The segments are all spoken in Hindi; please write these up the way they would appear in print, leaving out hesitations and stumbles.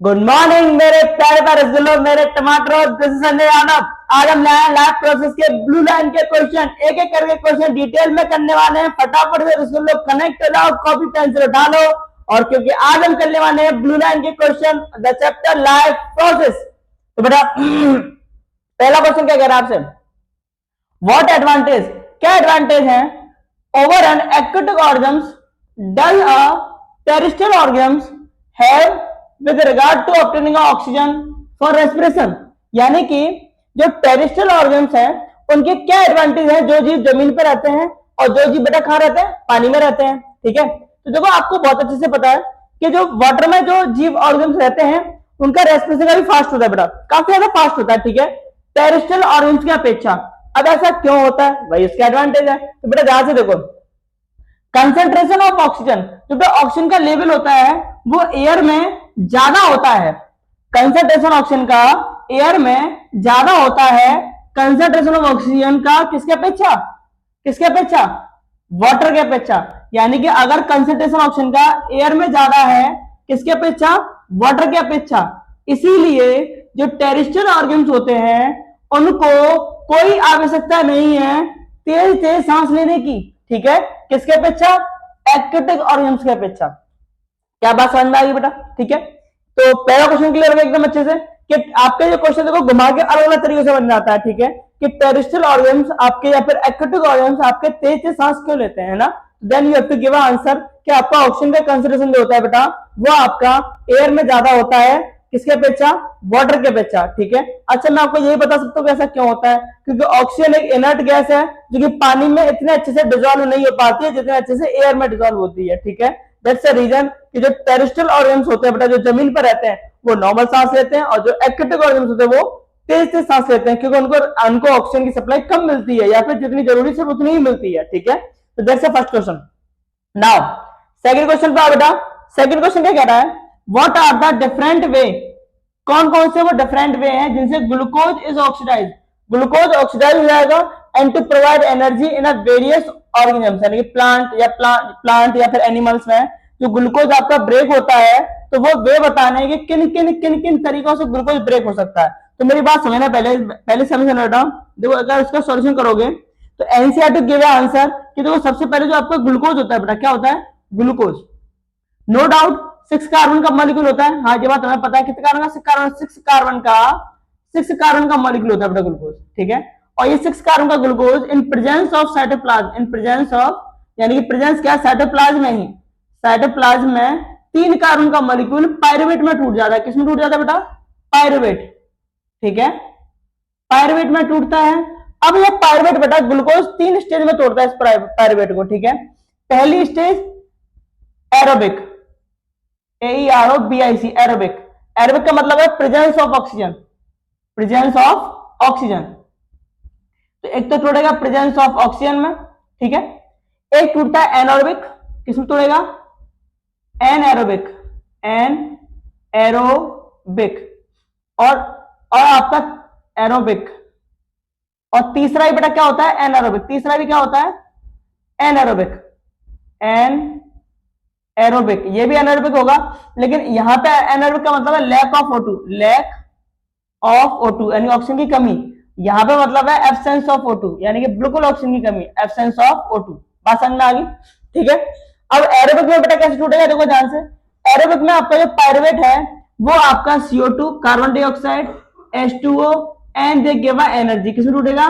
गुड मॉर्निंग मेरे प्यारे प्यारे रसगुल्लो, मेरे टमाटर। This is Sanjay Yadav. आज हम नया लैब प्रोसेस के ब्लू लाइन के क्वेश्चन एक एक करके क्वेश्चन डिटेल में करने वाले हैं। फटाफट से रसगुल्लो कनेक्ट हो जाओ, कॉपी पेंसिल उठा लो। और क्योंकि आज हम करने वाले हैं ब्लू लाइन के question, the chapter life process. तो बेटा पहला क्वेश्चन क्या कह रहा है आपसे, व्हाट एडवांटेज, क्या एडवांटेज है over an aquatic organs does a terrestrial organs have with regard to obtaining oxygen for respiration. यानी कि जो टेरेस्ट्रियल ऑर्गन्स हैं उनके क्या एडवांटेज है, जो जीव जमीन पर रहते हैं और जो जीव बेटा कहां रहते हैं, पानी में रहते हैं। ठीक है, तो देखो आपको बहुत अच्छे से पता है कि जो वाटर में जो जीव ऑर्गन्स रहते हैं उनका रेस्पिरेशन का भी फास्ट होता है बेटा, काफी ज्यादा फास्ट होता है। ठीक है, टेरेस्ट्रियल ऑर्गन्स की अपेक्षा। अब ऐसा क्यों होता है भाई, इसका एडवांटेज है। तो बेटा ध्यान से देखो, कंसेंट्रेशन ऑफ ऑक्सीजन, जो ऑक्सीजन का लेवल होता है वो एयर में ज्यादा होता है। कंसेंट्रेशन ऑक्सीजन का एयर में ज्यादा होता है, कंसेंट्रेशन ऑफ ऑक्सीजन का किसके अपेक्षा, किसके अपेक्षा, वाटर के अपेक्षा। यानी कि अगर कंसेंट्रेशन ऑक्सीजन का एयर में ज्यादा है, किसके अपेक्षा, वाटर के अपेक्षा। इसीलिए जो टेरेस्ट्रियल ऑर्गन्स होते हैं उनको कोई आवश्यकता नहीं है तेज तेज सांस लेने की। ठीक है, किसके अपेक्षा, एक्वेटिक ऑर्गन्स के अपेक्षा। क्या बात समझ में आ गई बेटा। ठीक है, तो पहला क्वेश्चन क्लियर होगा एकदम अच्छे से कि आपके जो क्वेश्चन देखो घुमा के अलग अलग तरीके से बन जाता है। ठीक है, कि टेरेस्ट्रियल ऑर्गन्स आपके या फिर एक्वेटिक ऑर्गन्स आपके तेज से सांस क्यों लेते हैं ना। Then you have to give answer कि आपका ऑक्सीजन का कंसेंट्रेशन जो होता है बेटा वो आपका एयर में ज्यादा होता है, किसके अपेक्षा, वाटर के अपेक्षा। ठीक है, अच्छा मैं आपको यही बता सकता हूँ कि ऐसा क्यों होता है, क्योंकि ऑक्सीजन एक इनर्ट गैस है जो कि पानी में इतने अच्छे से डिजोल्व नहीं हो पाती है जितने अच्छे से एयर में डिजोल्व होती है। ठीक है, दैट्स द रीजन कि जो टेरेस्ट्रियल ऑर्गन्स होते हैं बेटा जो जमीन पर रहते हैं वो नॉर्मल सांस लेते हैं, और जो एक्वेटिक ऑर्गन्स होते हैं वो तेज तेज सांस लेते हैं, क्योंकि उनको ऑक्सीजन की सप्लाई कम मिलती है या फिर जितनी जरूरी सिर्फ उतनी ही मिलती है। ठीक है, तो that's the first question. Now second question पे आओ बेटा। सेकंड क्वेश्चन क्या कह रहा है, what are the different way, कौन कौन से वो डिफरेंट वे हैं जिनसे glucose is oxidise, glucose oxidise हो जाएगा and to provide energy in a various organisms, यानी कि प्लांट या फिर एनिमल्स में जो ग्लूकोज आपका ब्रेक होता है, तो वो वे बताने कि किन किन किन किन तरीकों से ग्लूकोज ब्रेक हो सकता है। तो मेरी बात समझना, पहले पहले समझना बेटा। देखो अगर इसका सॉल्यूशन करोगे तो एनसीईआरटी गिव आंसर कि देखो सबसे पहले जो आपका ग्लूकोज होता है बेटा क्या होता है, ग्लूकोज। नो डाउट 6 कार्बन का मॉलिक्यूल होता है, हाँ ये बात हमें पता है। कितने कार्बन का, 6 कार्बन का मॉलिक्यूल होता है बेटा ग्लूकोज। ठीक है, और ये 6 कार्बन का glucose in presence of cytoplasm, in presence of यानी कि प्रेजेंस क्या, साइटोप्लाज्म में ही, साइटोप्लाज्म में 3 कार्बन का मॉलिक्यूल पायरुवेट में टूट जाता है। किसमें टूट जाता है बेटा, पायरुवेट। ठीक है, पायरुवेट में टूटता है। अब ये पायरुवेट बेटा ग्लूकोज 3 स्टेज में तोड़ता है इस पायरुवेट को। ठीक है, पहली stage aerobic, AEROBIC, aerobic. Aerobic का मतलब है presence of oxygen, presence of oxygen. तो एक तो टूटेगा प्रेजेंस ऑफ ऑक्सीजन में। ठीक है, एक टूटता है एनएरोबिक, किसमें टूटेगा, एनएरोबिक, एनएरोबिक और आपका एरोबिक। और तीसरा ही बेटा क्या होता है, एनएरोबिक। तीसरा भी क्या होता है, एनएरोबिक, एन एरोबिक, ये भी एनएरोबिक होगा। लेकिन यहां पे एनएरोबिक का मतलब है lack of O2, lack of O2 यानी ऑक्सीजन की कमी। यहां पे मतलब है एब्सेंस ऑफ O2 यानी कि बिल्कुल ऑक्सीजन की कमी, एब्सेंस ऑफ O2। बात समझ में आ गई। ठीक है, अब एरोबिक में बेटा कैसे टूटेगा, देखो ध्यान से। एरोबिक में आपका जो पायरुवेट है वो आपका CO2, carbon dioxide, H2O and they give energy, किसमें टूटेगा,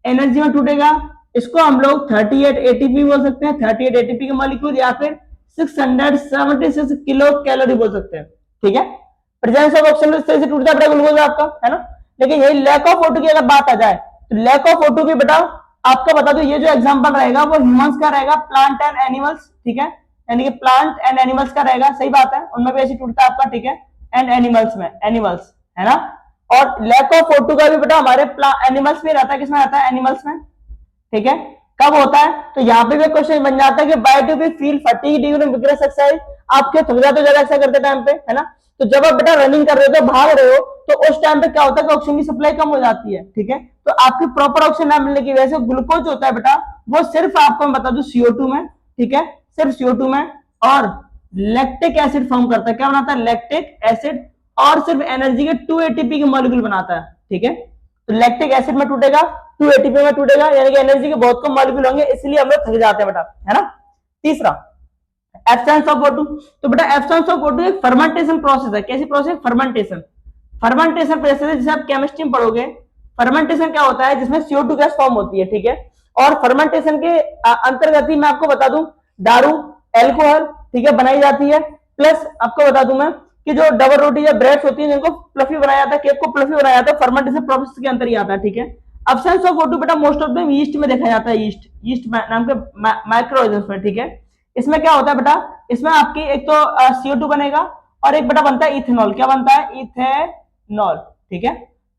एनर्जी में टूटेगा। इसको हम लोग 38 ATP बोल सकते हैं, 38 ATP के मॉलिक्यूल, या फिर 676 किलो कैलोरी बोल सकते हैं। ठीक है, प्रेजेंस ऑफ ऑक्सीजन इस तरह से टूट जाता है ग्लूकोज आपका, है ना। लेकिन यही लैक ऑफ O2 की अगर बात आ जाए तो लैक ऑफ O2 भी बेटा आपका बता दो, ये जो एग्जांपल रहेगा वो ह्यूमंस का रहेगा, प्लांट एंड एनिमल्स। ठीक है, यानी कि प्लांट एंड एनिमल्स का रहेगा, सही बात है, उनमें भी ऐसे टूटता है आपका। ठीक है, एंड एनिमल्स में, एनिमल्स है ना। और लैक ऑफ O2 का भी बेटा हमारे एनिमल्स में रहता है, किसमें रहता है, एनिमल्स में। ठीक है, कब होता है, तो यहाँ पे भी क्वेश्चन बन जाता है कि why do we feel fatigue during vigorous exercise, आप क्या थक जाते हो ज्यादा एक्सरसाइज करते टाइम पे, है ना। तो जब आप बेटा रनिंग कर रहे हो, भाग रहे हो, तो उस टाइम पे क्या होता है कि ऑक्सीजन की सप्लाई कम हो जाती है। ठीक है, तो आपकी प्रॉपर ऑक्सीजन ना मिलने की वजह से ग्लूकोज होता है बेटा वो सिर्फ आपको मैं बता दूं CO2 में। ठीक है, सिर्फ CO2 में, और लैक्टिक एसिड फॉर्म करता है। क्या बनाता है, लैक्टिक एसिड, और सिर्फ एनर्जी के 2 एटीपी के मॉलिक्यूल बनाता है, ठीक है। तो लैक्टिक एसिड में टूटेगा, 2 एटीपी में टूटेगा, यानी कि एनर्जी के बहुत कम मॉलिक्यूल होंगे, इसलिए हम लोग थक जाते हैं बेटा, है ना। तीसरा एब्सेंस ऑफ O2। तो बेटा एब्सेंस ऑफ O2 एक फर्मेंटेशन प्रोसेस है। कैसी प्रोसेस? फर्मेंटेशन। फर्मेंटेशन प्रोसेस है जिसे आप केमिस्ट्री में पढ़ोगे। फर्मेंटेशन क्या होता है? जिसमें CO2 गैस फॉर्म होती है, ठीक है। और फर्मेंटेशन के अंतर्गत ही मैं आपको बता दूं, दारू, एल्कोहल, ठीक है, बनाई जाती है। प्लस आपको बता दूं मैं कि जो डबल रोटी या ब्रेड्स होती है जिनको फ्लफी बनाया जाता है, केक को फ्लफी बनाया जाता है, फर्मेंटेशन प्रोसेस के अंदर ही आता है, ठीक है। एब्सेंस ऑफ O2 बेटा मोस्ट ऑफ द ईस्ट में देखा जाता है, ईस्ट नाम के माइक्रो ऑर्गेनिज्म में, ठीक है। इसमें क्या होता है बेटा? इसमें आपकी एक तो CO2 बनेगा और एक बेटा बनता है इथेनॉल। क्या बनता है? इथेनॉल, ठीक है,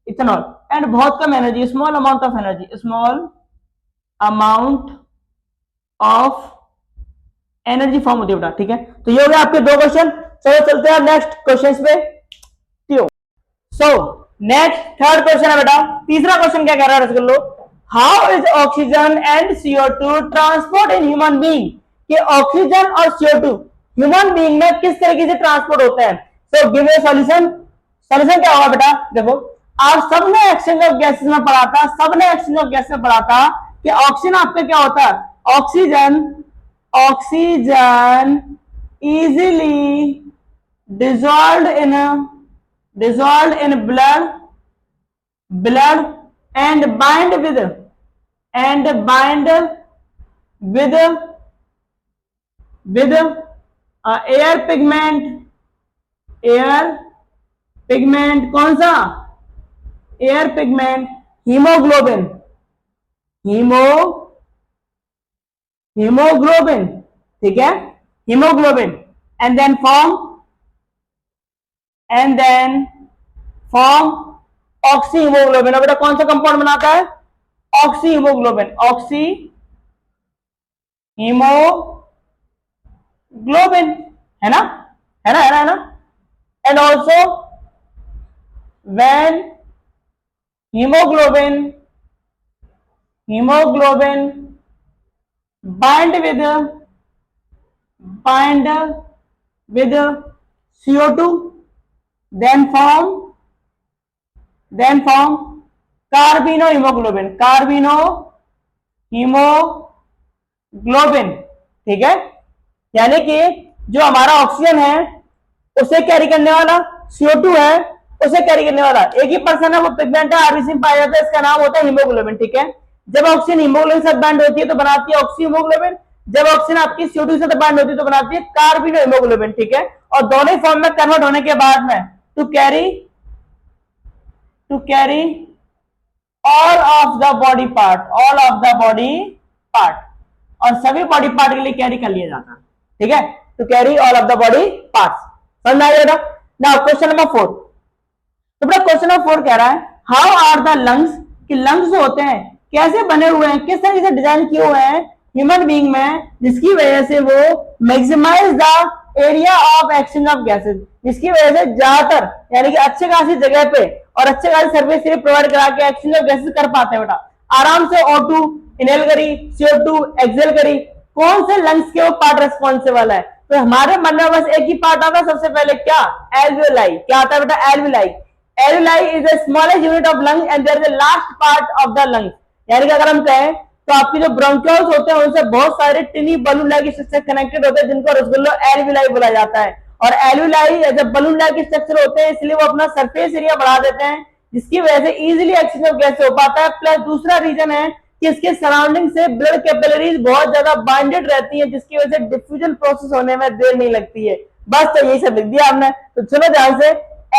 इथेनॉल। एंड बहुत कम energy, small amount of energy, small amount of energy form होती है बेटा, ठीक है। तो ये हो गया आपके 2 क्वेश्चन। चलो चलते हैं नेक्स्ट क्वेश्चन पे। सो नेक्स्ट थर्ड क्वेश्चन है बेटा। तीसरा क्वेश्चन क्या कह रहा है रसगुल्लो? How is oxygen and CO2 transport in human being? कि ऑक्सीजन और CO2 ह्यूमन बीइंग में किस तरीके से ट्रांसपोर्ट होते हैं। So give a solution. Solution क्या होगा बेटा? देखो, आप सबने एक्सचेंज ऑफ गैसेस में पढ़ा था, सबने एक्सचेंज ऑफ गैसेस में पढ़ा था कि ऑक्सीजन आपका क्या होता है? Oxygen easily dissolved in blood and bind with air pigment। कौन सा? एयर पिगमेंट, हीमोग्लोबिन, हीमोग्लोबिन, ठीक है, haemoglobin. And then form oxyhaemoglobin. बेटा कौन सा कंपाउंड बनाता है? ऑक्सी हीमोग्लोबिन, ऑक्सी हीमोग्लोबिन, है ना, है ना, है ना, है ना। And also when hemoglobin bind with CO2, then form कार्बिनो ठीक है। यानी कि जो हमारा ऑक्सीजन है उसे कैरी करने वाला CO2 है, उसे कैरी करने वाला एक ही पर्सन है, वो पिगमेंट है, आरबीसी में पाया जाता है, इसका नाम होता है हीमोग्लोबिन, ठीक है। जब ऑक्सीजन हीमोग्लोबिन से बाइंड होती है तो बनाती है ऑक्सी हीमोग्लोबिन, जब ऑक्सीजन आपकी CO2 से बाइंड होती है तो बनाती है कार्बिनो हीमोग्लोबिन, ठीक है। और दोनों फॉर्म में कन्वर्ट होने के बाद में to carry all of the body part, और सभी बॉडी पार्ट के लिए कैरी कर लिया जाता है, ठीक है, to carry all of the body parts. समझ में आएगा? Now question number 4। तो बेटा क्वेश्चन नंबर 4 कह रहा है हाउ आर द लंग्स, कि लंग्स जो होते हैं कैसे बने हुए हैं, किस तरीके से डिजाइन किए हुए हैं ह्यूमन बीइंग में, जिसकी वजह से वो maximise the area of exchange of gases, जिसकी वजह से ज्यादातर यानी कि अच्छे खासी जगह पे और अच्छे खासी सर्विस प्रोवाइड करा के एक्सचेंज ऑफ गैसेस कर पाते हैं बेटा। आराम से O2 इनहेल करी, CO2 एक्सहेल करी। कौन से लंग्स के वो पार्ट रेस्पॉन्सिबल है? तो हमारे मन में बस एक ही पार्ट आता है सबसे पहले, क्या? एल्वियोलाई। क्या आता है बेटा? Alveoli. Alveoli is the smallest unit of lung and there is the last part of the lung. यानी कि अगर हम कहें तो आपकी जो ब्रोंकियोल्स होते हैं उनसे बहुत सारे tiny balloon like structure connected होते हैं, जिनको रसगुल्लो एल्वियोलाई बोला जाता है। और alveoli as a balloon like structure होते हैं, इसलिए वो अपना सरफेस एरिया बढ़ा देते हैं, जिसकी वजह से इजीली एक्सचेंज ऑफ गैस हो पाता है। प्लस दूसरा रीजन है कि इसके सराउंडिंग से ब्लड कैपिलरीज बहुत ज्यादा बाइंडेड रहती है, जिसकी वजह से डिफ्यूजन प्रोसेस होने में देर नहीं लगती है। बस तो यही सब लिख दिया आपने। तो सुनो ध्यान से,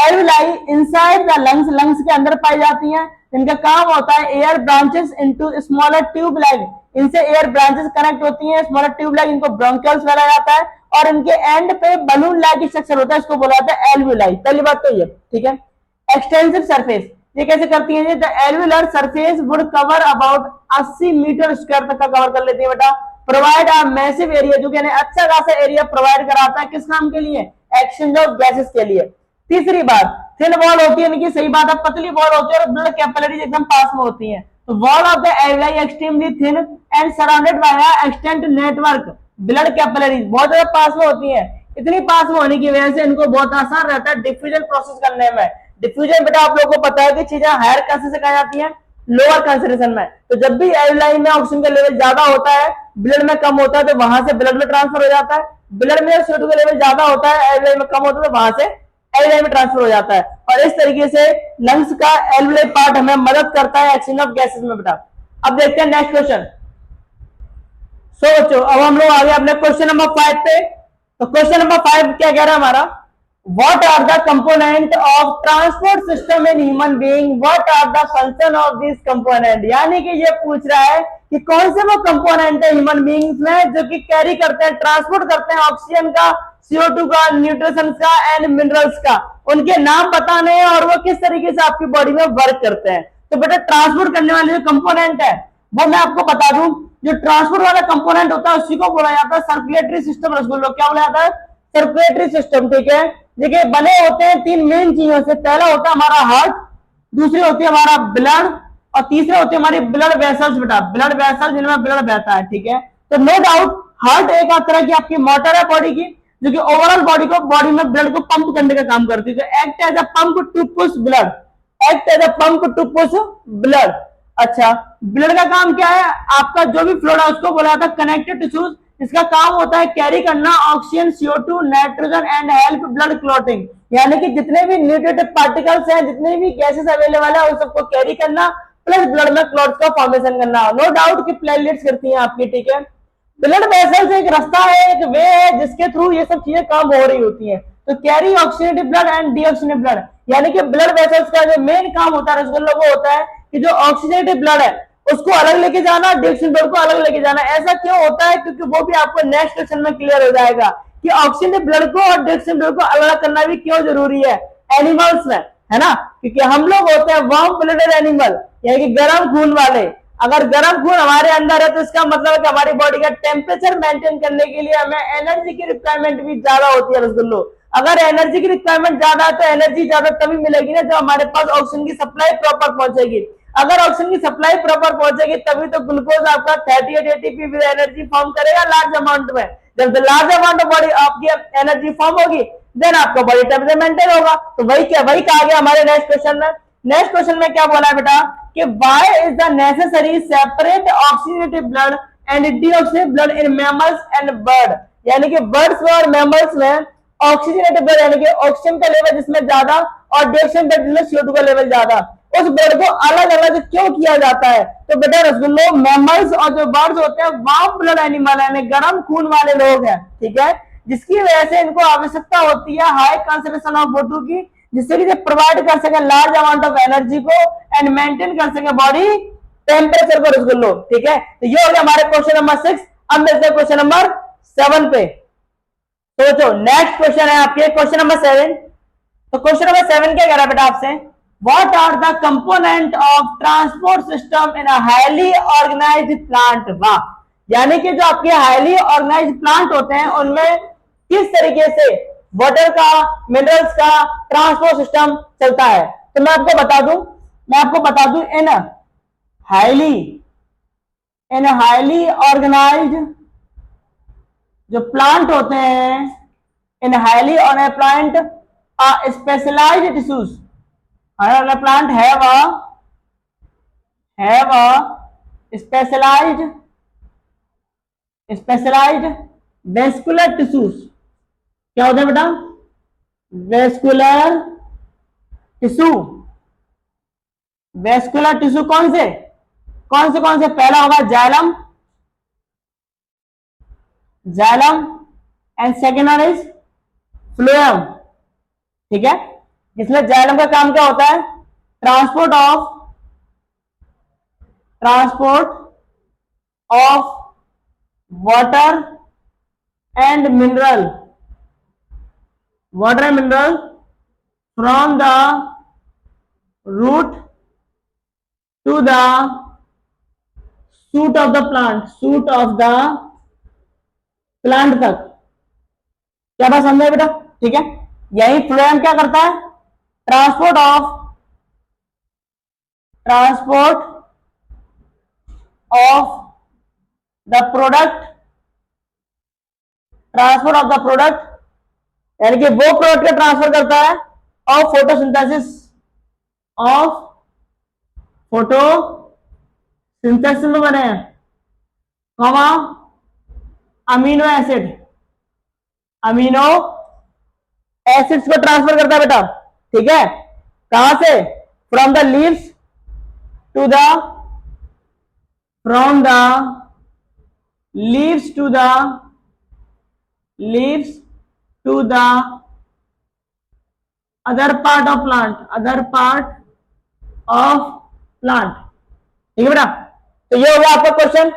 alveoli inside the lungs, lungs के अंदर पाई जाती हैं। इनका काम होता है air branches into smaller tube like, इनसे एयर ब्रांचेस कनेक्ट होती हैं स्मॉलर ट्यूब लाइक, इनको ब्रोंकियल्स बोला जाता है। और इनके एंड पे बलून लाइक स्ट्रक्चर होता है, इसको बोला जाता है एल्वियोलाई। पहली बात तो ये, ठीक है। एक्सटेंसिव सरफेस, ये कैसे करती है? The alveolar surface would cover about 80 metre square तक का कवर कर लेती है बेटा। प्रोवाइड अ मैसिव एरिया, जो कहने अच्छा खासा एरिया प्रोवाइड कराता है, किस काम के लिए? एक्सचेंज ऑफ गैसेस के लिए। तीसरी बात, थिन वॉल होती है, इनकी सही बात है, पतली वॉल होती है और ब्लड कैपिलरीज एकदम पास में होती है। तो wall of the alveoli extremely thin and surrounded by a extent network blood capillaries, बहुत ज्यादा पास में होती है। इतनी पास में होने की वजह से इनको बहुत आसान रहता है डिफ्यूजन प्रोसेस करने में। डिफ्यूजन बेटा आप लोगों को पता है कि चीजें हायर कंसेंट्रेशन कहा जाती है लोअर कंसेंट्रेशन में। तो जब भी एल्यूलाई में ऑक्सीजन का लेवल ज्यादा होता है, ब्लड में कम होता है, तो वहां से ब्लड में ट्रांसफर हो जाता है। ब्लड में CO2 का लेवल ज्यादा होता है, एल्यूलाई में कम होता है, तो वहां से एल्यूलाई में ट्रांसफर हो जाता है। और इस तरीके से लंग्स का एल्यूलाई पार्ट हमें मदद करता है एक्सचेंज ऑफ गैसेस में बेटा। अब देखते हैं नेक्स्ट क्वेश्चन। सो बच्चों अब हम लोग आगे अपने क्वेश्चन नंबर 5 पे। तो क्वेश्चन नंबर 5 क्या कह रहा है हमारा, what are the component of transport system in human being, what are the function of this component. यानी कि ये पूछ रहा है कि कौन से वो कंपोनेंट है ह्यूमन बीइंग्स में जो कि कैरी करते हैं, ट्रांसपोर्ट करते हैं ऑक्सीजन का, CO2 का, न्यूट्रिशन का एंड मिनरल्स का। उनके नाम बताने हैं और वो किस तरीके से आपकी बॉडी में वर्क करते हैं। तो बेटा ट्रांसपोर्ट करने वाले जो कंपोनेंट है वो मैं आपको बता दूं, जो ट्रांसपोर्ट वाला कंपोनेंट होता है उसी को बोला जाता है सर्कुलेटरी सिस्टम। रसगुल्लो क्या बोला जाता है, सर्कुलेटरी सिस्टम। ठीक है, देखिए बने होते हैं तीन मेन चीजों से। पहला होता है हमारा हार्ट, दूसरी होती है हमारा ब्लड, और तीसरे होती है हमारी ब्लड वेसल्स बेटा, ब्लड वेसल्स जिनमें ब्लड बहता है। ठीक है, तो नो डाउट हार्ट एक तरह की आपकी मोटर है बॉडी की, जो कि ओवरऑल बॉडी में ब्लड को पंप करने का काम करती है। तो act as a pump to push blood, act as a pump to push blood. अच्छा, ब्लड का काम क्या है, आपका जो भी फ्लूइड है उसको बोला जाता है कनेक्टेड टिश्यूज। इसका काम होता है कैरी करना oxygen, CO2, nitrogen and help blood clotting. यानी कि जितने भी न्यूट्रिएंट पार्टिकल्स हैं, जितने भी गैसेस अवेलेबल है उन सबको कैरी करना, प्लस ब्लड में क्लॉट्स का फॉर्मेशन करना। नो डाउट कि प्लेटलेट्स करती हैं आपकी। ठीक है, ब्लड वेसल्स एक रास्ता है, एक वे है जिसके थ्रू ये सब चीजें काम हो रही होती हैं। तो carry oxygenated blood and deoxygenated blood, यानी कि ब्लड वेसल्स का जो मेन काम होता है रसगुल्ला वो होता है कि जो ऑक्सीजनेटेड ब्लड है उसको अलग लेके जाना, डीऑक्सीजन ब्लड को अलग लेके जाना। ऐसा क्यों होता है, क्योंकि वो भी आपको नेक्स्ट क्वेश्चन में क्लियर हो जाएगा कि ऑक्सीजन ब्लड को और डीऑक्सीजन ब्लड को अलग करना भी क्यों जरूरी है एनिमल्स में, है ना। क्योंकि हम लोग होते हैं वार्म ब्लडेड एनिमल, यानी कि गर्म खून वाले। अगर गर्म खून हमारे अंदर है तो इसका मतलब है कि हमारी बॉडी का टेम्परेचर मेंटेन करने के लिए हमें एनर्जी की रिक्वायरमेंट भी ज्यादा होती है रसगुल्लो। अगर एनर्जी की रिक्वायरमेंट ज्यादा है तो एनर्जी ज्यादा तभी मिलेगी ना जब हमारे पास ऑक्सीजन की सप्लाई प्रॉपर पहुंचेगी। अगर ऑक्सीजन की सप्लाई प्रॉपर पहुंचेगी तभी तो ग्लूकोज आपका 38 ATP विद एनर्जी फॉर्म करेगा लार्ज अमाउंट में। जब लार्ज अमाउंट ऑफ बॉडी आपकी एनर्जी फॉर्म होगी देन आपका बॉडी टेम्परेचर मेंटेन होगा। तो वही कहा गया हमारे नेक्स्ट क्वेश्चन में। नेक्स्ट क्वेश्चन में क्या बोला है बेटा कि why is the necessary separate oxygenated blood and deoxygenated blood in mammals and bird। यानी कि बर्ड्स में और मैमल्स में ऑक्सीजनेटेड ब्लड यानी कि ऑक्सीजन का लेवल जिसमें ज्यादा और डीऑक्सीजन ब्लड जिसमें CO2 का लेवल ज्यादा, उस ब्लड को अलग अलग क्यों किया जाता है। तो बेटा रसगुल्लो मैमल्स और जो बर्ड्स होते हैं वार्म ब्लड एनिमल यानी गर्म खून वाले लोग हैं। ठीक है, जिसकी वजह से इनको आवश्यकता होती है हाई कंसंट्रेशन ऑफ O2 की, जिससे कि प्रोवाइड कर सके लार्ज अमाउंट ऑफ एनर्जी को एंड मेंटेन कर सके बॉडी टेम्परेचर को रसगुल्लो। ठीक है, तो ये हो गया हमारे क्वेश्चन नंबर 6। अब मिलते हैं क्वेश्चन नंबर 7 पे। तो जो नेक्स्ट क्वेश्चन है आपके क्वेश्चन नंबर 7। तो क्वेश्चन नंबर 7 क्या कह रहा है बेटा आपसे, what are the component of transport system in a highly organised plant. वाह, यानी कि जो आपके हाईली ऑर्गेनाइज्ड प्लांट होते हैं उनमें किस तरीके से वाटर का, मिनरल्स का ट्रांसपोर्ट सिस्टम चलता है। तो मैं आपको बता दूं इन हाईली ऑर्गेनाइज्ड जो प्लांट होते हैं, in highly organised plant specialised tissues, plant have a specialised vascular tissues. क्या होता है बेटा, वेस्कुलर टिश्यू। वेस्कुलर टिश्यू कौन से पहला होगा xylem and second one is phloem. ठीक है, जिसमें जाइलम का काम क्या होता है, transport of water and mineral from the root to the shoot of the plant तक। क्या बात समझे बेटा। ठीक है, यही फ्लोएम क्या करता है, ट्रांसपोर्ट ऑफ द प्रोडक्ट यानी कि वो प्रोडक्ट का ट्रांसफर करता है ऑफ फोटोसिंथेसिस, ऑफ फोटोसिंथेसिस में बने हैं, comma amino acid, amino acids को ट्रांसफर करता है बेटा, ठीक है। कहां से? From the leaves to the, from the leaves to the, leaves to the other part of plant, other part of plant, ठीक है बेटा। तो ये हो गया आपका क्वेश्चन,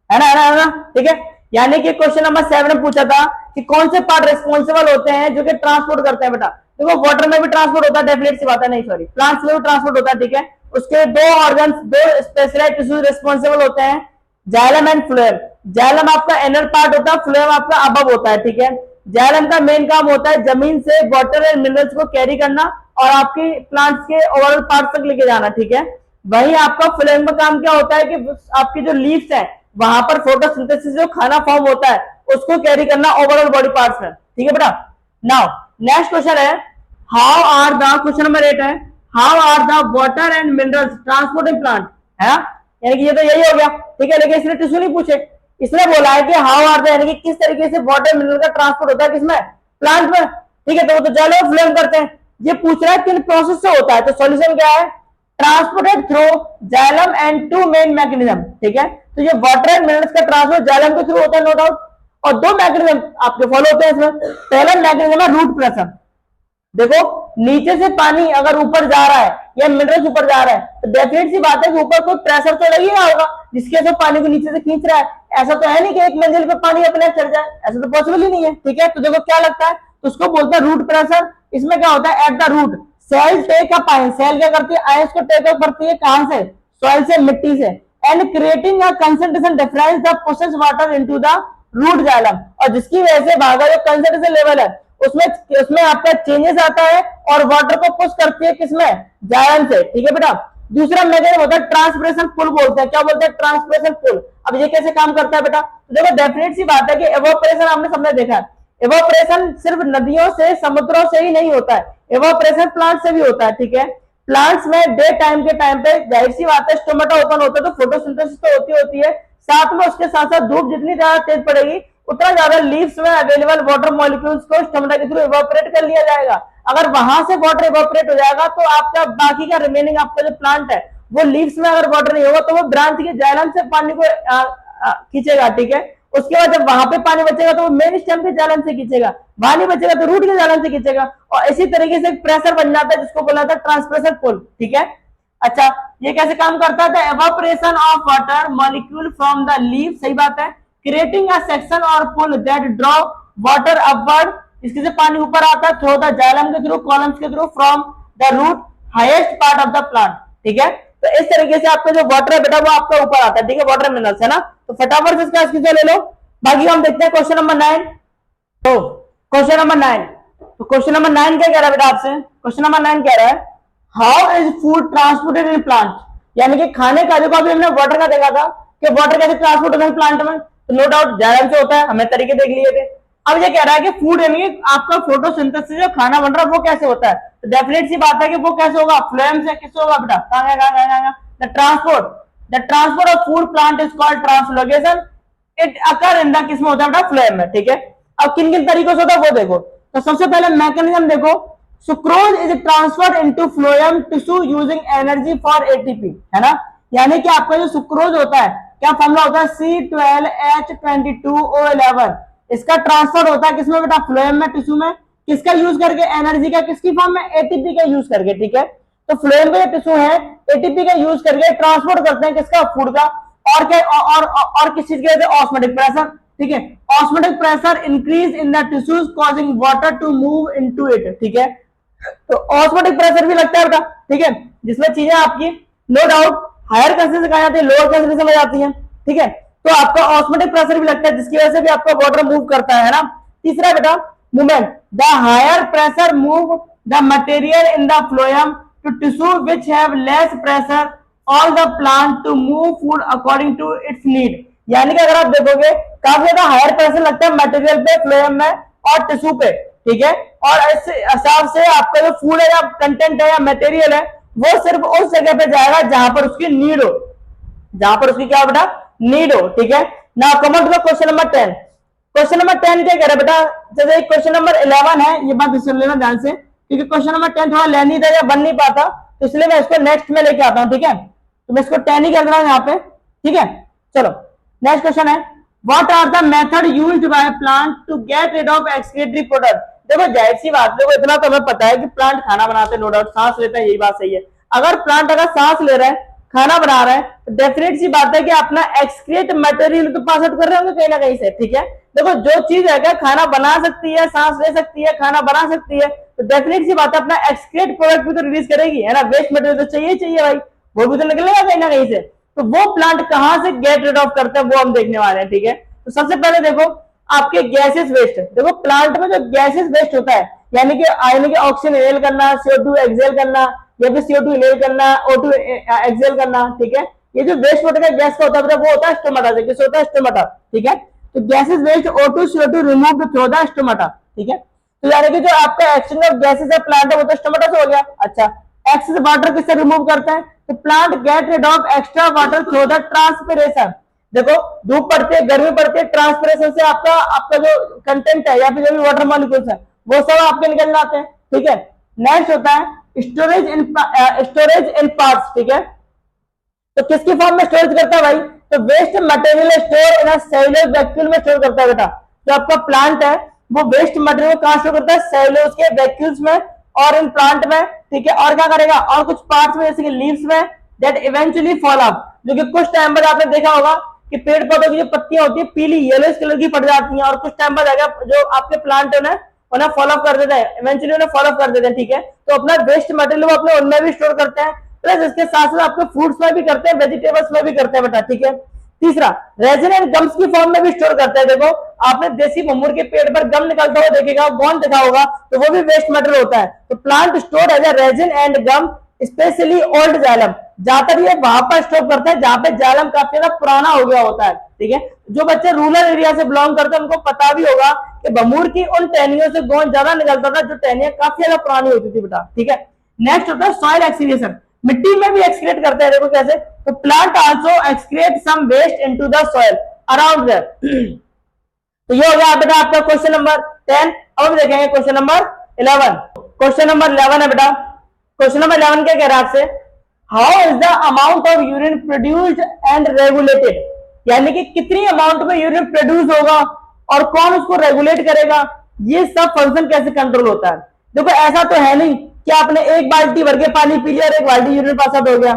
है ना, है ना, ठीक है। यानी कि क्वेश्चन नंबर 7 में पूछा था कि कौन से पार्ट रिस्पॉन्सिबल होते हैं जो कि ट्रांसपोर्ट करते हैं बेटा। देखो वाटर में भी ट्रांसपोर्ट होता है, डेफिनेट सी बात है, नहीं सॉरी, प्लांट्स में भी ट्रांसपोर्ट होता है, ठीक है। उसके दो ऑर्गन, दो स्पेशलाइज्ड टिश्यूज रिस्पॉन्सिबल होते हैं, जाइलम एंड फ्लोएम। जाइलम आपका इनर पार्ट होता है, फ्लोएम आपका अबव होता है, ठीक है। जाइलम का मेन काम होता है जमीन से वाटर एंड मिनरल्स को कैरी करना और आपकी प्लांट्स के ओवरऑल पार्ट तक लेके जाना, ठीक है। वही आपका फ्लोएम का काम क्या होता है कि आपकी जो लीव्स है वहां पर फोटोसिंथेसिस जो खाना फॉर्म होता है उसको कैरी करना ओवरऑल बॉडी पार्ट्स में, ठीक है बेटा। नाउ नेक्स्ट क्वेश्चन है, how are the, question number 8 है, how are the water and minerals transport in plant, है ना। यानी कि ये तो यही हो गया, ठीक है। लेकिन इसने टिश्यू नहीं पूछे, इसने बोला है कि हाउ आर द, यानी कि किस तरीके से वाटर मिनरल का ट्रांसपोर्ट होता है किसमें, प्लांट में, ठीक है। तो वो तो जाइलम फ्लोएम करते हैं, ये पूछ रहा है किन प्रोसेस से होता है, तो सॉल्यूशन क्या है, transported through xylem and two main mechanism, ठीक है। तो ये वाटर एंड मिनरल्स का ट्रांसपोर्ट जाइलम के थ्रू होता है, नो डाउट। और दो मैकेनिज्म आपके फॉलो होते हैं इसमें। पहला मैकेनिज्म है रूट प्रेशर, देखो नीचे से पानी अगर ऊपर जा रहा है या मिनरल्स ऊपर जा रहा है तो डेफिनेट सी बात है कि ऊपर कोई प्रेशर तो लग ही रहा होगा जिसके से पानी को नीचे से खींच रहा है। ऐसा तो है नहीं कि एक मंजिल पे पानी अपने चढ़ जाए, ऐसा तो पॉसिबल ही नहीं है, ठीक है। तो देखो क्या लगता है, तो उसको बोलते हैं रूट प्रेशर। इसमें क्या होता है, at the root cell take up ion, cell क्या करती है, आयंस को टेक अप करती है, कहां से, सॉइल से, मिट्टी से, and creating a concentration difference the process water into the root xylem, और जिसकी वजह से भागा जो कंसंट्रेशन लेवल है उसमें उसमें आपका चेंजेस आता है और वाटर को पुश करती है किसमें, जाइलम से, ठीक है बेटा। दूसरा मैकेनिज्म होता है ट्रांसपिरेशन पुल, बोलते हैं, क्या बोलते हैं, ट्रांसपिरेशन पुल। अब ये कैसे काम करता है बेटा, तो देखो डेफिनेट सी बात है कि एवोपरेशन आपने सबने देखा है, एवोपरेशन सिर्फ नदियों से समुद्रों से ही नहीं होता है, एवोपरेशन प्लांट से भी होता है, ठीक है। प्लांट्स में डे टाइम के टाइम पे जाहिर सी बात है स्टोमेटा ओपन होता है तो फोटोसिंथेसिस तो होती है, साथ में उसके साथ साथ धूप जितनी ज्यादा तेज पड़ेगी उतना ज्यादा लीव्स में अवेलेबल वाटर मॉलिक्यूल्स को स्टोमेटा के थ्रू इवोपरेट कर लिया जाएगा। अगर वहां से वाटर इवोपरेट हो जाएगा तो आपका बाकी का रिमेनिंग आपका जो प्लांट है वो लीव्स में अगर वाटर नहीं होगा तो वो ब्रांच के जाइलम से पानी को खींचेगा, ठीक है। उसके बाद जब वहां पे पानी बचेगा तो वो मेन स्टेम के जाइलम से खींचेगा, वहां नहीं बचेगा तो रूट के जाइलम से खींचेगा, और इसी तरीके से प्रेशर बन जाता है जिसको बोला था ट्रांसप्रेशर पुल, ठीक है। अच्छा ये कैसे काम करता है, evaporation of water molecule from the leave, सही बात है, क्रिएटिंग अ सेक्शन और pull that draw water upward, इसके से पानी ऊपर आता है थ्रू द जाइलम के थ्रू, कॉलम्स के through, from the root highest part of the plant, ठीक है। तो इस तरीके से आपका जो वाटर है बेटा वो आपका ऊपर आता है, ठीक है, वाटर मिनरल्स है ना। तो फटाफट से इसका स्क्रीनशॉट ले लो। बाकी हम देखते हैं क्वेश्चन नंबर 9। तो क्वेश्चन नंबर 9, तो क्वेश्चन नंबर 9 क्या कह रहा है बेटा आपसे, क्वेश्चन नंबर 9 कह रहा है how is food transported in plant, यानी कि खाने का, देखो अभी हमने वाटर का देखा था कि वाटर कैसे ट्रांसपोर्ट होता है प्लांट में, तो नो डाउट जाइलम से होता है, हमने तरीके देख लिए थे। अब ये कह रहा है कि फूड यानी कि आपका फोटोसिंथेसिस जो खाना बन रहा है वो कैसे होता है, तो डेफिनेट सी बात है कि वो कैसे होगा, फ्लोएम से, किससे होगा बेटा, the transport, the transport of food plant is called translocation, it occur in the, किसमें होता है बेटा, फ्लोएम में, ठीक है। अब किन किन तरीकों से होता है वो देखो, तो सबसे पहले मैकेनिज्म देखो, sucrose is transferred into phloem tissue using energy for ATP, है ना। यानी कि आपका जो सुक्रोज होता है क्या फॉर्मूला होता है, C12H22O11, इसका ट्रांसफर होता है किसमें बेटा, फ्लोएम में, टिश्यू में, किसका यूज करके, एनर्जी का, किसकी फॉर्म में, एटीपी का यूज करके, ठीक है। तो फ्लोएम का टिश्यू है एटीपी का यूज करके ट्रांसपोर्ट करते हैं किसका, फूड का, और क्या, और किस चीज के, ऑस्मोटिक प्रेशर, ठीक है। Osmotic pressure increase in the tissues causing water to move into it, ठीक है। तो ऑस्मोटिक प्रेशर भी लगता है बेटा, ठीक है, जिसमें चीजें आपकी नो डाउट हायर कंसेंट्रेशन कहा जाती है, लोअर कंसेंट्रेशन में जाती है, ठीक है। तो आपका ऑस्मोटिक प्रेशर भी लगता है जिसकी वजह से भी आपका वाटर मूव करता है ना। तीसरा बेटा movement, the higher pressure move the material in the phloem to tissue which have less pressure all the plant to move food according to its need, यानी कि अगर आप देखोगे काफी ज्यादा हायर प्रेशर लगता है मटेरियल पे, फ्लोएम में और टिश्यू पे, ठीक है। और इस हिसाब से आपका जो फूड है या कंटेंट है या मटेरियल है वो सिर्फ उस जगह पे जाएगा जहां पर उसकी नीड हो, जहां पर उसकी क्या बेटा नीड हो, ठीक है। Now come on to the question number 10। Question number 10 क्या कह रहा है बेटा, जैसे क्वेश्चन नंबर 11 है, ये बात सुन लेना ध्यान से, क्योंकि क्वेश्चन नंबर 10 थोड़ा लेनी था या बन नहीं पाता, तो इसलिए मैं इसको नेक्स्ट में लेके आता हूं, ठीक है। तो मैं इसको 10 ही कर रहा हूं यहाँ पे, ठीक है। चलो नेक्स्ट क्वेश्चन है, what are the method used by plant to get rid of excretory product. देखो जाहिर सी बात, देखो इतना तो हमें पता है कि प्लांट खाना बनाते हैं, नो डाउट सांस लेता है, यही बात सही है। अगर प्लांट अगर सांस ले रहा है, खाना बना रहा है, तो डेफिनेट सी बात है कि अपना एक्सक्रीट मटेरियल तो पास आउट कर रहे होंगे कहीं ना कहीं से, ठीक है। देखो जो चीज है खाना बना सकती है, सांस ले सकती है, खाना बना सकती है, तो डेफिनेट सी बात है अपना एक्सक्रीट प्रोडक्ट भी तो रिलीज करेगी, है ना। वेस्ट मटेरियल तो चाहिए भाई, वो भी तो निकलेगा कहीं ना कहीं से। तो वो प्लांट कहां से गेट रिड ऑफ करता है वो हम देखने वाले हैं, ठीक है। तो सबसे पहले देखो आपके गैसेस वेस्ट, देखो प्लांट में जो गैसेस वेस्ट होता है, यानी कि ऑक्सीजन इनहेल करना, CO2 एक्सहेल करना, या फिर CO2 इनहेल करना, O2 एक्सहेल करना, ठीक है। ये जो वेस्ट वाटर का गैस का होता है वो होता है स्टोमाटा से, किस होता है स्टोमाटा, ठीक है। तो gases waste O2 CO2 remove through the stomata, ठीक है। तो यानी कि जो आपका एक्सचेंज ऑफ गैसेस है प्लांट है वो तो स्टोमाटा से हो गया। अच्छा, एक्सेस वाटर किससे रिमूव करता है, तो plant get rid of extra water through the transpiration. देखो धूप पड़ती है, गर्मी पड़ती है, ट्रांसपिरेशन से आपका आपका जो कंटेंट है या फिर जो भी वाटर मॉलिक्यूल्स है वो सब आपके निकल जाते हैं, ठीक है। नेक्स्ट होता है स्टोरेज इन पार्ट्स, ठीक है। तो किसकी फॉर्म में स्टोरेज करता है भाई, तो waste material store in cellulose vacuole में स्टोर करता है बेटा। जो आपका प्लांट है वो वेस्ट मटेरियल कहां स्टोर करता है, सेलुलोज के वैक्यूल्स में और इन प्लांट में, ठीक है। और क्या करेगा, और कुछ पार्ट्स में जैसे कि लीव्स में, दैट इवेंचुअली फॉल ऑफ, जो कि कुछ टाइम बाद आपने देखा होगा कि पेड़ पौधों की जो पत्तियां होती है पीली येलोइश कलर की पड़ जाती हैं, और कुछ टाइम बाद जो आपके प्लांट है उन्हें फॉलो अप कर देते हैं, इवेंचुअली उन्हें फॉलो अप कर देते हैं, ठीक है। तो अपना वेस्ट मटेरियल वो अपने उनमें भी स्टोर करते हैं, प्लस इसके साथ साथ आपके फ्रूट्स में भी करते हैं, वेजिटेबल्स में भी करते हैं बेटा, ठीक है। तीसरा रेजिन एंड गम्स की फॉर्म में भी स्टोर करते हैं। देखो आपने देसी भमुर के पेड़ पर गम निकलता हुआ देखेगा, गोंद देखा होगा, तो वो भी वेस्ट मटेरियल होता है। तो plant store as a resin and gum specially old xylem, ज्यादातर ये वहां पर स्टोर करता है जहां पे जालम काफी ज्यादा पुराना हो गया होता है, ठीक है। जो बच्चे रूरल एरिया से बिलोंग करते हैं उनको पता भी होगा कि बमूर की उन टहनियों से गोंद ज्यादा निकलता था जो टहनियां काफी ज्यादा पुरानी होती थी बेटा, ठीक है। नेक्स्ट होता है सॉइल एक्सक्रीशन, मिट्टी में भी एक्सक्रीट करते हैं। देखो कैसे, तो plant also excrete some waste into the soil around there. तो ये हो गया बेटा आपका क्वेश्चन नंबर 10। अब हम देखेंगे क्वेश्चन नंबर 11। क्वेश्चन नंबर 11 है बेटा, क्वेश्चन नंबर 11 क्या कह रहा है आपसे, how is the amount of urine produced and regulated, यानी कि कितनी अमाउंट में यूरिन प्रोड्यूस होगा और कौन उसको रेगुलेट करेगा, ये सब फंक्शन कैसे कंट्रोल होता है। देखो ऐसा तो है नहीं कि आपने एक बाल्टी भर के पानी पी लिया और एक बाल्टी यूरिन पास आउट हो गया,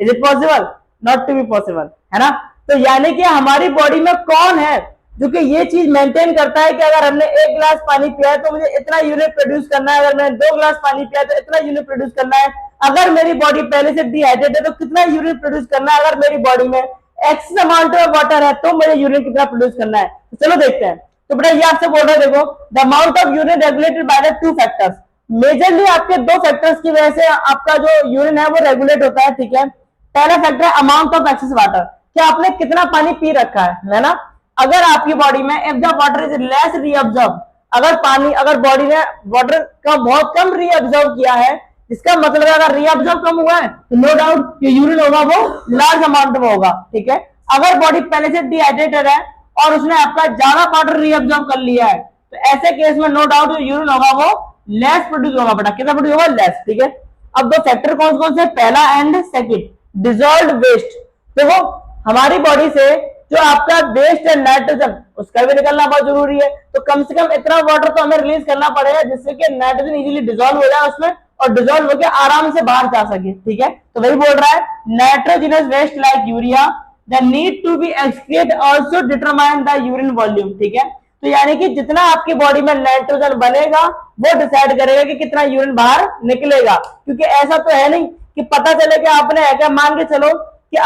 is it possible, not to be possible, है ना। तो यानी कि हमारी बॉडी में कौन है जो कि ये चीज मेंटेन करता है कि अगर हमने एक गिलास पानी पिया है तो मुझे इतना यूरिन प्रोड्यूस करना है, अगर मैंने 2 गिलास पानी पिया है तो इतना यूरिन प्रोड्यूस करना है, अगर मेरी बॉडी पहले से डिहाइड्रेट है तो कितना यूरिन प्रोड्यूस करना है, अगर मेरी बॉडी में एक्स अमाउंट ऑफ वाटर है तो मुझे यूरिन कितना प्रोड्यूस करना है। तो चलो देखते हैं। तो बेटा ये आपसे बोल रहे हैं, देखो the amount of urine regulated by the 2 factors, majorly आपके 2 फैक्टर्स की वजह से आपका जो यूरिन है वो रेगुलेट होता है, ठीक है। पहला फैक्टर है अमाउंट ऑफ एक्सेस वाटर, कि आपने कितना पानी पी रखा है ना। अगर आपकी बॉडी में if the water is less reabsorb, अगर बॉडी ने वाटर का बहुत कम रीअब्जॉर्ब किया है, इसका मतलब है अगर रीअब्जॉर्ब कम हुआ है तो नो डाउट ये यूरिन होगा वो लार्ज अमाउंट में होगा, ठीक है। अगर बॉडी पहले से डिहाइड्रेटेड है और उसने आपका ज्यादा वाटर रीअब्जॉर्ब कर लिया है तो ऐसे केस में नो डाउट जो यूरिन होगा वो लेस प्रोड्यूस होगा बेटा, कितना प्रोड्यूस होगा, लेस, ठीक है। अब 2 फैक्टर कौन कौन से, पहला एंड सेकंड, डिजॉल्व्ड वेस्ट। देखो हमारी बॉडी से जो आपका वेस्ट है नाइट्रोजन उसका भी निकलना बहुत जरूरी है, तो कम से कम इतना वाटर तो हमें रिलीज करना पड़ेगा जिससे कि नाइट्रोजन इजीली डिजोल्व हो जाए उसमें और डिजोल्व होकर आराम से बाहर जा सके, ठीक है। तो वही बोल रहा है nitrogenous waste like urea the need to be excrete also determine the urine volume, ठीक है। तो यानी कि जितना आपकी बॉडी में नाइट्रोजन बनेगा वो डिसाइड करेगा कि कितना यूरिन बाहर निकलेगा, क्योंकि ऐसा तो है नहीं कि पता चले कि आपने क्या मान के चलो कि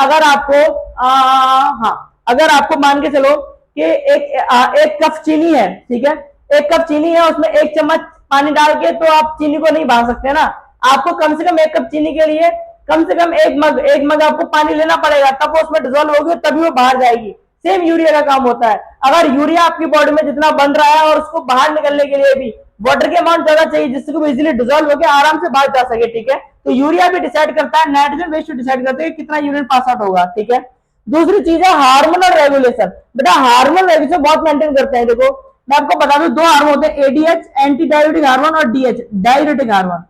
अगर आपको मान के चलो कि एक कप चीनी है, ठीक है, एक कप चीनी है उसमें 1 चम्मच पानी डाल के तो आप चीनी को नहीं बहा सकते ना, आपको कम से कम 1 कप चीनी के लिए कम से कम एक मग आपको पानी लेना पड़ेगा, तब वो उसमें डिजोल्व होगी तभी वो बाहर जाएगी। सेम यूरिया का काम होता है, अगर यूरिया आपकी बॉडी में जितना बन रहा है और उसको बाहर निकलने के लिए भी वाटर की अमाउंट ज्यादा चाहिए जिससे वो इजीली डिजोल्व होकर आराम से बाहर जा सके, ठीक है। तो यूरिया भी डिसाइड करता है, नाइट्रोजन बेस डिसाइड करते हैं कितना यूरिन पास आउट होगा, ठीक है। दूसरी चीज है हार्मोनल रेगुलेशन। बेटा हार्मोनल रेगुलेशन बहुत मेंटेन करते हैं। देखो मैं आपको बता दूं, दो हार्मोन होते हैं, एडीएच एंटी डायरेटिक हार्मोन और DH diuretic hormone.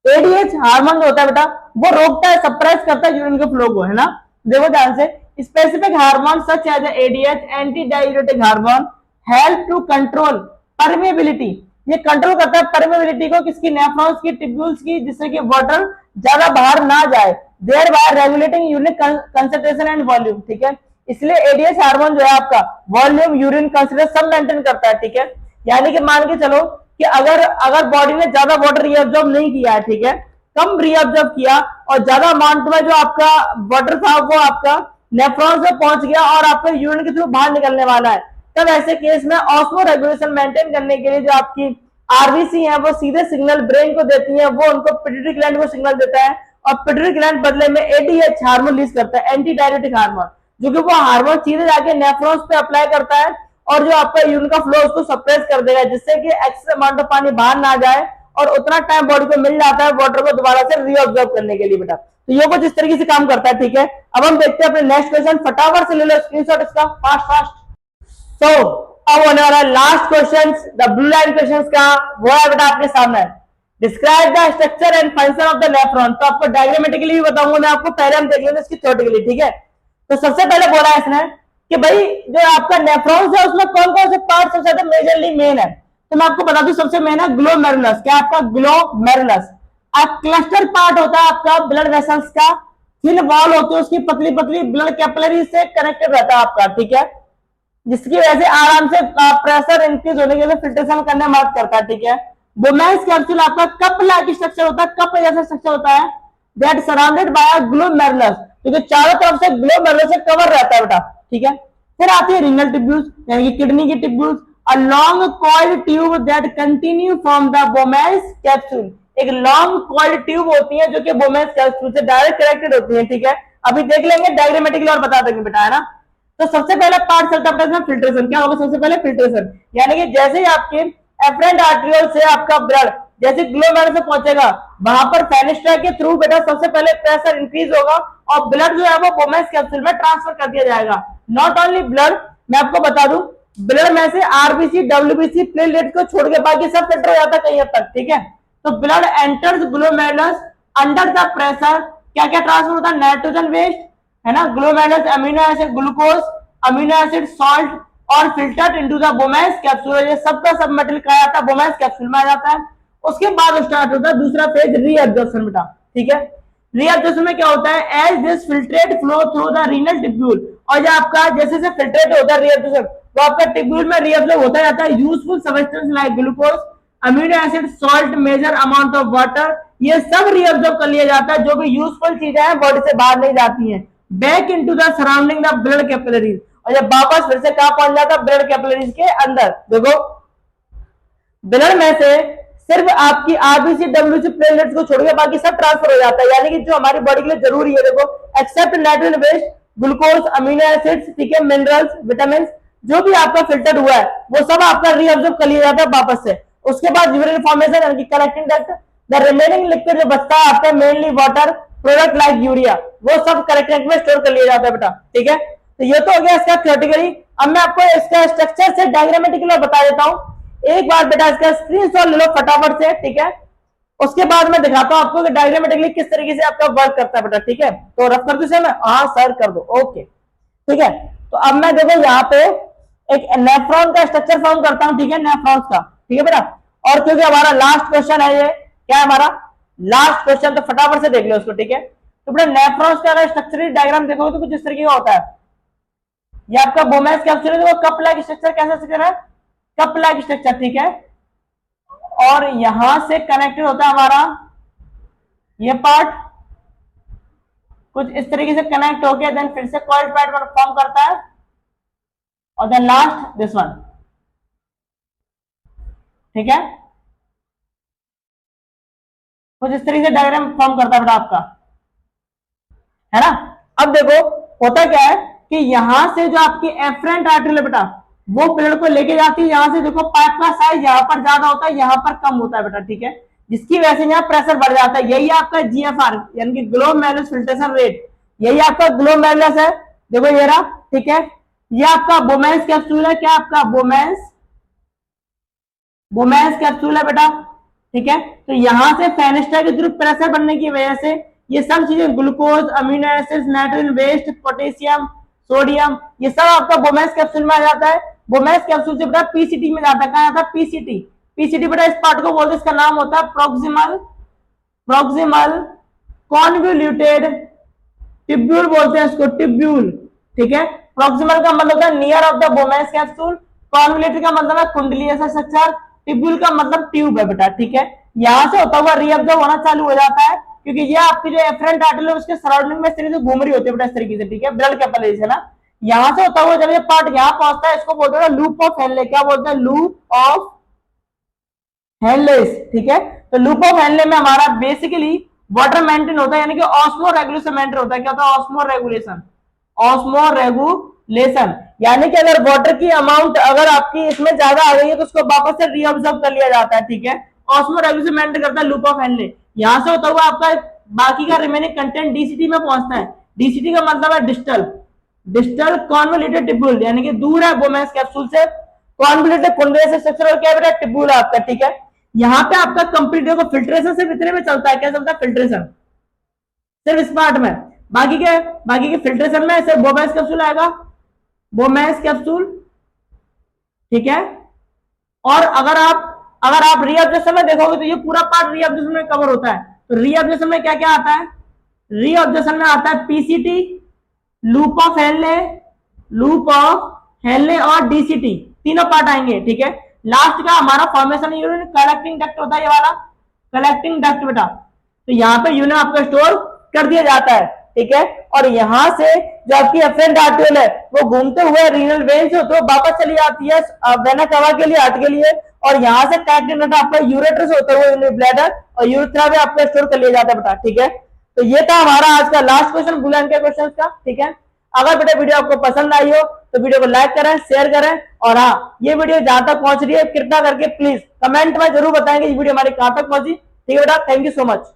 ADH hormone जो होता है बेटा वो रोकता है, सप्रेस करता है यूरिन के फ्लो को, है ना। देखो ध्यान से, specific hormone such as ADH anti diuretic hormone help to control permeability. ये कंट्रोल करता है परमेबिलिटी को, किसकी, नेफ्रॉन्स की, टिब्यूल्स की, जिससे कि वाटर ज्यादा बाहर ना जाए, thereby regulating urine concentration and volume, ठीक है। इसलिए एडीएच हार्मोन जो है आपका वॉल्यूम, यूरिन कंसंट्रेशन सब मेंटेन करता है, ठीक है। यानी कि मान के चलो कि अगर अगर बॉडी ने ज्यादा वाटर रीअब्जॉर्ब नहीं किया है, ठीक है, कम रीअब्जॉर्ब किया और ज्यादा अमाउंट में जो आपका वाटर था वो आपका नेफ्रॉन से पहुंच गया और आपका यूरिन के थ्रू बाहर निकलने वाला है, तब ऐसे केस में ऑस्मो रेगुलेशन मेंटेन करने के लिए जो आपकी आरबीसी है वो सीधे सिग्नल ब्रेन को देती है, वो उनको पिट्यूटरी ग्लैंड को सिग्नल देता है और पिट्यूटरी ग्लैंड बदले में एडीएच हार्मोन रिलीज करता है, एंटी डायरेटिक हार्मोन, जो कि वो हार्मोन सीधे जाके नेफ्रॉन्स पे अप्लाई करता है और जो आपका यूरिन का फ्लो उसको सप्रेस कर देगा, जिससे कि एक्सेस अमाउंट ऑफ पानी बाहर ना जाए और उतना टाइम बॉडी को मिल जाता है वाटर को दोबारा से रीअब्जॉर्ब करने के लिए बेटा। तो ये कुछ इस तरीके से काम करता है, ठीक है। अब हम देखते हैं अपने नेक्स्ट क्वेश्चन, फटाफट से ले लो स्क्रीनशॉट इसका, फास्ट फास्ट। सो अब होने वाला last question, the blue line question का, वो है बेटा आपके सामने, describe the structure and function of the nephron. तो आपको डायग्रामेटिकली भी बताऊंगा मैं आपको, पहले हम देख लेंगे इसकी थ्योरेटिकली, ठीक है। तो सबसे पहले बोला है इसने कि भाई जो आपका नेफ्रॉन्स है उसमें कौन कौन से पार्ट सबसे ज्यादा मेजरली मेन है। तो मैं आपको बता दूं सबसे मेन है ग्लोमेरुलस। क्या आपका ग्लोमेरुलस, अब क्लस्टर पार्ट होता है आपका ब्लड वेसल्स का, थिन वॉल होती है उसकी पतली पतली, ब्लड कैपिलरी से कनेक्टेड रहता है आपका, ठीक है, जिसकी वजह से आराम से प्रेशर इंक्रीज होने के लिए फिल्ट्रेशन करने में मदद करता है, ठीक है। बोमेन्स कैप्सूल आपका कप लाइक स्ट्रक्चर होता है, कप जैसा स्ट्रक्चर होता है, दैट सराउंडेड बाय ग्लोमेरुलस, क्योंकि चारों तरफ से ग्लोमेरुलस से कवर रहता है बेटा, ठीक है। फिर आती है रीनल ट्यूब्यूल्स, यानी कि किडनी की tubules, a long coiled tube that continue from the Bowman's capsule. एक लॉन्ग कॉइल्ड ट्यूब होती है जो कि बोमेन्स कैप्सूल से डायरेक्ट कनेक्टेड होती है, ठीक है। अभी देख लेंगे डायग्रामेटिकली और बता देंगे बेटा, है ना। तो सबसे पहला पार्ट चलता है फिल्ट्रेशन। क्या होगा सबसे पहले, फिल्ट्रेशन, यानी कि जैसे ही आपके एफरेंट आर्टरियोल से आपका ब्लड जैसे ग्लोमेरुलस से पहुंचेगा, वहां पर फेनेस्ट्रा के थ्रू बेटा सबसे पहले प्रेशर इंक्रीज होगा और ब्लड जो है वो बोमेन्स कैप्सूल में ट्रांसफर कर दिया जाएगा। नॉट ओनली ब्लड, मैं आपको बता दूं ब्लड में से आरबीसी, डब्ल्यूबीसी, प्लेटलेट को छोड़ के बाकी सब फिल्टर हो जाता है कहीं हद तक, ठीक है। तो blood enters glomerulus under the pressure, क्या क्या ट्रांसफर होता है, नाइट्रोजन वेस्ट, है ना, glomerulus amino acid, glucose, amino acid, salt और filtered into the Bowman's capsule. ये सबका सब मटेरियल कहा जाता है बोमेन्स कैप्सूल में आ जाता है। उसके बाद स्टार्ट होता है दूसरा फेज, रीअब्जॉर्प्शन बेटा, ठीक है। रीअब्जॉर्प्शन में क्या होता है, as this filtrate flow through the renal tubule, और जो आपका जैसे से फिल्ट्रेट होता है रीअब्जॉर्प्शन, तो आपका टिब्यूल में रीअब्जॉर्ब होता जाता है useful substance like glucose, amino acid, salt, major amount of water, ये सब रीअब्जॉर्ब कर लिया जाता है, जो भी यूजफुल चीजें हैं बॉडी से बाहर नहीं जाती हैं, back into the surrounding the blood capillaries, और जब वापस फिर से कहां पहुंच जाता है, ब्लड कैपिलरीज के अंदर। देखो ब्लड में से सिर्फ आपकी आरबीसी, डब्ल्यूबीसी, प्लेटलेट्स को छोड़कर बाकी सब ट्रांसफर हो जाता है, यानी कि जो हमारी बॉडी के लिए जरूरी है, देखो except nitrogen waste, glucose, amino acids, ठीक है, मिनरल्स, विटामिन, जो भी आपका फिल्टर हुआ है वो सब आपका रीअब्जॉर्ब कर लिया जाता है वापस से। उसके बाद यूरिन फॉर्मेशन यानी कि collecting duct, the remaining liquid जो बचता है आपका mainly water product like urea, वो सब कलेक्टिंग में स्टोर कर लिया जाता है बेटा, ठीक है। तो ये तो हो गया इसका थ्योरेटिकली। अब मैं आपको इसका स्ट्रक्चर से डायग्रामेटिकली बता देता हूं। एक बार बेटा इसका स्क्रीनशॉट ले लो फटाफट से, ठीक है। उसके बाद मैं दिखाता हूं आपको कि डायग्रामेटिकली किस तरीके से आपका वर्क करता है बेटा, ठीक है। तो रफ कर दो, मैं हाँ सर कर दो, ओके, ठीक है। तो अब मैं देखो यहाँ पे एक नेफ्रॉन का स्ट्रक्चर फॉर्म करता हूं, ठीक है, नेफ्रॉन्स का, ठीक है बेटा। और क्योंकि हमारा लास्ट क्वेश्चन है ये, क्या है हमारा लास्ट क्वेश्चन, तो फटाफट से देख लो उसको, ठीक है। तो बेटा नेफ्रॉन्स का अगर स्ट्रक्चरल डायग्राम देखोगे तो कुछ इस तरीके का होता है। ये आपका बोमेन्स कैप्सूल है, कप लाइक स्ट्रक्चर, कैसा स्ट्रक्चर है, कप लाइक स्ट्रक्चर, ठीक है। और यहां से कनेक्टेड होता है हमारा ये पार्ट कुछ इस तरीके से कनेक्ट होके देन फिर से कॉइल्ड पैटर्न फॉर्म करता है, और देन लास्ट दिस वन, ठीक है। कुछ इस तरीके से डायग्राम फॉर्म करता है बेटा आपका, है ना। अब देखो होता क्या है कि यहां से जो आपकी एफरेंट आर्टरी है बेटा, वो फ्लूइड को लेके जाती है यहाँ से, देखो पाइप का साइज यहाँ पर ज्यादा होता है, यहाँ पर कम होता है बेटा, ठीक है, जिसकी वजह से यहाँ प्रेशर बढ़ जाता है। यही आपका जीएफआर यानी कि ग्लोमेरुलस फिल्ट्रेशन रेट, यही आपका ग्लोमेरुलस है, देखो ये रहा, ठीक है। ये आपका बोमेंस कैप्सूल है, क्या आपका बोमेंस कैप्सूल है बेटा, ठीक है। तो यहां से फेनेस्टर के थ्रू प्रेशर बढ़ने की वजह से ये सब चीजें glucose, amino acids, nitrogen waste, potassium, sodium, ये सब आपका बोमेंस कैप्सूल में आ जाता है। बोमेंस कैप्सूल से बेटा पीसीटी में जाता है, कहा जाता है पीसीटी। पीसीटी बेटा इस पार्ट को बोलते हैं, इसका नाम होता है प्रोक्सिमल कॉन्वोल्यूटेड टिब्यूल बोलते हैं इसको, टिब्यूल, ठीक है। प्रोक्सिमल का मतलब होता है near of the बोमेंस capsule, convoluted का मतलब है कुंडली ऐसा स्ट्रक्चर, टिब्यूल का मतलब ट्यूब है बेटा, ठीक है। यहां से होता हुआ रीअब्जॉर्ब होना चालू हो जाता है, क्योंकि ये आपकी जो एफरेंट आर्टरी है उसके सराउंडिंग में इस तरीके से घूम रही होती है बेटा, इस तरीके से, ठीक है, ब्लड कैपिलरीज है ना। यहां से होता हुआ जब ये पार्ट यहाँ पहुंचता है, इसको बोलते हैं लूप ऑफ हेनले, क्या बोलते हैं, लूप ऑफ हेनलेस, ठीक है। तो लूप ऑफ हेनले में हमारा बेसिकली वाटर मेंटेन होता है, यानी कि ऑस्मो रेगुलेशन मेंटेन होता है। क्या होता है, ऑस्मो रेगुलेशन, ऑस्मो रेगुलेशन, यानी कि अगर वाटर की अमाउंट अगर आपकी इसमें ज्यादा आ गई है तो उसको वापस से रीअब्जॉर्ब कर लिया जाता है, ठीक है। ऑस्मो रेगुलेशन मेंटेन करता है लूप ऑफ हेनले। यहां से होता हुआ आपका बाकी का रिमेनिंग कंटेंट डीसीटी में पहुंचता है। डीसीटी का मतलब है डिस्टल कॉन्वोल्यूटेड टिब्यूल, यानी कि दूर है बोमेंस कैप्सूल से, कॉन्वोल्यूटेड कुंडली से स्ट्रक्चर और क्या बेटा, टिब्यूल आपका, ठीक है। यहाँ पे आपका कंप्लीट देखो फिल्ट्रेशन सिर्फ इतने में चलता है, क्या चलता है, फिल्ट्रेशन सिर्फ इस पार्ट में। बाकी के फिल्ट्रेशन में सिर्फ बोमेंस कैप्सूल आएगा, बोमेंस कैप्सूल, ठीक है। और अगर आप रीअब्जॉर्प्शन में देखोगे तो ये पूरा पार्ट रीअब्जॉर्प्शन में कवर होता है। तो रीअब्जॉर्प्शन में क्या क्या आता है, रीअब्जॉर्प्शन में आता है पीसीटी, लूप ऑफ हेनले और डीसीटी, तीनों पार्ट आएंगे, ठीक है। लास्ट का हमारा फॉर्मेशन यूनिट कलेक्टिंग डक्ट होता है, ये वाला कलेक्टिंग डक्ट बेटा। तो यहाँ पे यूनिट आपका स्टोर कर दिया जाता है, ठीक है। और यहां से जो आपकी एफरेंट आर्टरियल है वो घूमते हुए रीनल वेन से होते हुए वापस चली जाती है वेना कवा के लिए, हार्ट के लिए, और यहाँ से कलेक्टिंग डक्ट आपका यूरेटर से होते हुए ब्लैडर और यूरेथ्रा में आपका स्टोर कर लिया जाता है बेटा, ठीक है। तो ये था हमारा आज का लास्ट क्वेश्चन बुलान के क्वेश्चन का, ठीक है। अगर बेटा वीडियो आपको पसंद आई हो तो वीडियो को लाइक करें, शेयर करें, और हाँ ये वीडियो जहां तक पहुंच रही है कृपया करके प्लीज कमेंट में जरूर बताएंगे ये वीडियो हमारी कहां तक पहुंची, ठीक है बेटा। Thank you so much.